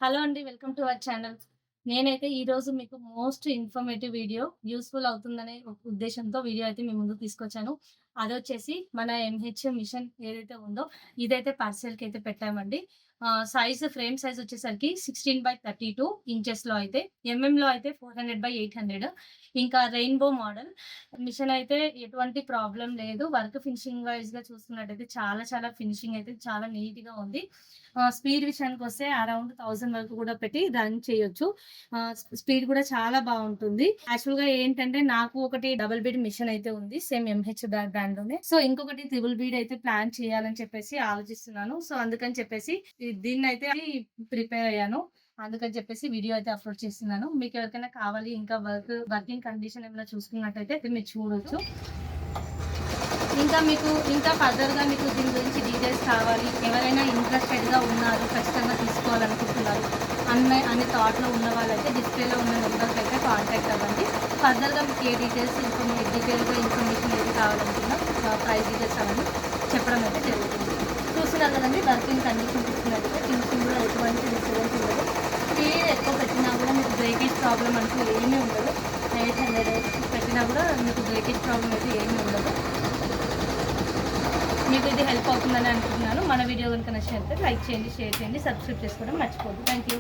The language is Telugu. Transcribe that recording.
హలో అండి. Welcome to our channel. నేనైతే ఈరోజు మీకు మోస్ట్ ఇన్ఫర్మేటివ్ వీడియో యూజ్‌ఫుల్ అవుతుందనే ఒక ఉద్దేశ్యంతో వీడియో అయితే మీ ముందుకు తీసుకొచ్చాను. అదొచ్చేసి మన ఎంహెచ్ మిషన్ ఏదైతే ఉందో ఇదైతే పార్సెల్‌కైతే పెట్టామండి. ఫ్రేమ్ సైజ్ వచ్చేసరికి 16/32 ఇంచెస్‌లో అయితే, ఎంఎంలో అయితే 400/800. ఇంకా రెయిన్‌బో మోడల్. మిషన్ అయితే ఎటువంటి ప్రాబ్లమ్ లేదు. వర్క్ ఫినిషింగ్ వైస్‌గా చూస్తున్నట్టయితే చాలా చాలా ఫినిషింగ్ అయితే చాలా నీట్‌గా ఉంది. స్పీడ్ విషయానికొస్తే అరౌండ్ 1000 వరకు కూడా పెట్టి రన్ చేయొచ్చు. స్పీడ్ కూడా చాలా బావుంటుంది. యాక్చువల్‌గా ఏంటంటే నాకు ఒకటి డబుల్ బీడ్ మిషన్ అయితే ఉంది. సేమ్ ఎంహెచ్ బ్రాండ్‌లోనే. సో ఇంకొకటి త్రిబుల్ బీడ్ అయితే ప్లాన్ చేయాలని చెప్పేసి ఆలోచిస్తున్నాను. సో అందుకని చెప్పేసి దీన్నైతే ప్రిపేర్ అయ్యాను. అందుకని చెప్పేసి వీడియో అయితే అప్‌లోడ్ చేస్తున్నాను. మీకెవరికైనా కావాలి ఇంకా వర్కింగ్ కండిషన్ ఏమైనా చూసుకున్నట్టయితే మీరు చూడొచ్చు. ఇంకా ఫర్దర్‌గా మీకు దీని గురించి డీటెయిల్స్ కావాలి. ఎవరైనా ఇంట్రెస్టెడ్‌గా ఉన్నారు, ఖచ్చితంగా తీసుకోవాలనుకుంటున్నారు అనే థాట్‌లో ఉన్న వాళ్ళైతే డిస్‌ప్లేలో ఉన్న నంబర్‌కైతే కాంటాక్ట్ అవ్వండి. ఫర్దర్‌గా మీకు ఏ డీటెయిల్‌గా ఇన్ఫర్మేషన్ ఏది కావాలనుకున్నా ప్రైస్ డీటెయిల్స్ అవన్నీ చెప్పడం అయితే జరుగుతుంది. చూస్తున్నారు కదండీ వర్కింగ్ కండిషన్ చూస్తున్నట్టయితే ఫినిషింగ్ కూడా ఎటువంటి డిస్టర్బెన్స్ ఉండదు. స్పీడ్ ఎక్కువ పెట్టినా కూడా మీకు బ్రేకేజ్ ప్రాబ్లమ్ అంటూ ఏమీ ఉండదు. 800 పెట్టినా కూడా మీకు బ్రేకేజ్ ప్రాబ్లమ్ అయితే ఏమీ ఉండదు. మీకు ఇది హెల్ప్ అవుతుందని అనుకుంటున్నాను. మన వీడియో గనుక నచ్చినట్లయితే లైక్ చేయండి, షేర్ చేయండి, సబ్స్క్రైబ్ చేసుకోవడం మర్చిపోవద్దు. Thank you.